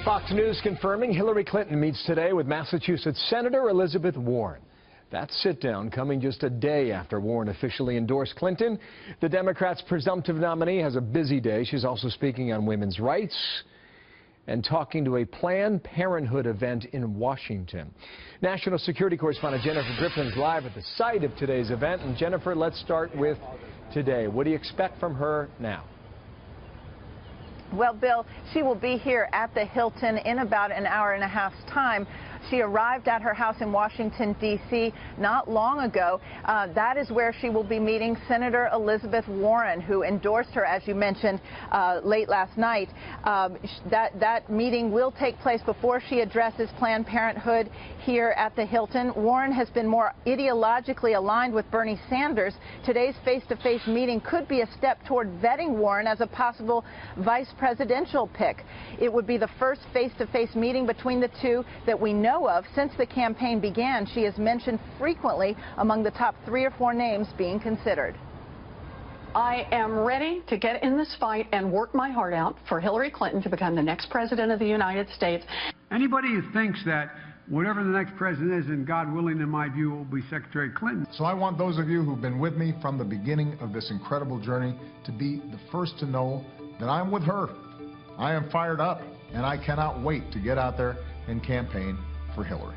Fox News confirming Hillary Clinton meets today with Massachusetts Senator Elizabeth Warren. That sit-down coming just a day after Warren officially endorsed Clinton. The Democrats' presumptive nominee has a busy day. She's also speaking on women's rights and talking to a Planned Parenthood event in Washington. National security correspondent Jennifer Griffin is live at the site of today's event. And Jennifer, let's start with today. What do you expect from her now? Well, Bill, she will be here at the Hilton in about an hour and a half's time. She arrived at her house in Washington, D.C. not long ago. That is where she will be meeting Senator Elizabeth Warren, who endorsed her, as you mentioned, late last night. That meeting will take place before she addresses Planned Parenthood here at the Hilton. Warren has been more ideologically aligned with Bernie Sanders. Today's face-to-face meeting could be a step toward vetting Warren as a possible vice presidential pick. It would be the first face-to-face meeting between the two that we know of since the campaign began. She is mentioned frequently among the top 3 or 4 names being considered. I am ready to get in this fight and work my heart out for Hillary Clinton to become the next president of the United States. Anybody who thinks that whatever the next president is, and God willing, in my view, will be Secretary Clinton. So I want those of you who've been with me from the beginning of this incredible journey to be the first to know that I'm with her. I am fired up, and I cannot wait to get out there and campaign for Hillary.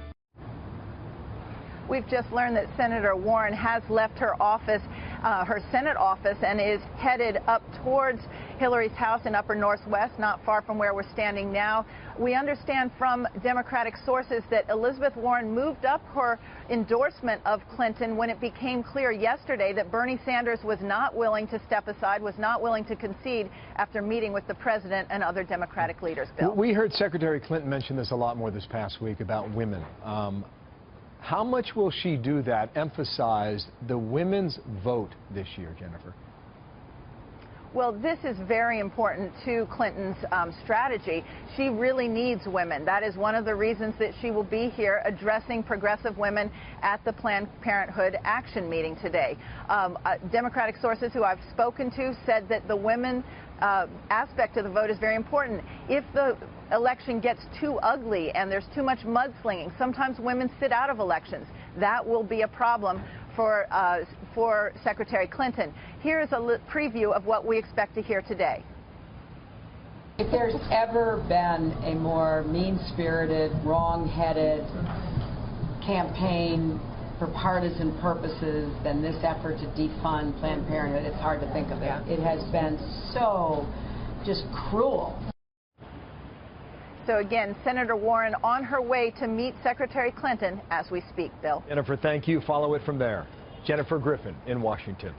We've just learned that Senator Warren has left her office, her Senate office, and is headed up towards Hillary's house in Upper Northwest, not far from where we're standing now. We understand from Democratic sources that Elizabeth Warren moved up her endorsement of Clinton when it became clear yesterday that Bernie Sanders was not willing to step aside, was not willing to concede after meeting with the president and other Democratic leaders. Bill. We heard Secretary Clinton mention this a lot more this past week about women. How much will she do that, emphasize the women's vote this year, Jennifer? Well, this is very important to Clinton's strategy. She really needs women. That is one of the reasons that she will be here addressing progressive women at the Planned Parenthood action meeting today. Democratic sources who I've spoken to said that the women aspect of the vote is very important. If the election gets too ugly and there's too much mudslinging, sometimes women sit out of elections. That will be a problem for Secretary Clinton. Here's a preview of what we expect to hear today. If there's ever been a more mean-spirited, wrong-headed campaign for partisan purposes than this effort to defund Planned Parenthood, it's hard to think of it. It has been so just cruel. So again, Senator Warren on her way to meet Secretary Clinton as we speak, Bill. Jennifer, thank you. Follow it from there. Jennifer Griffin in Washington.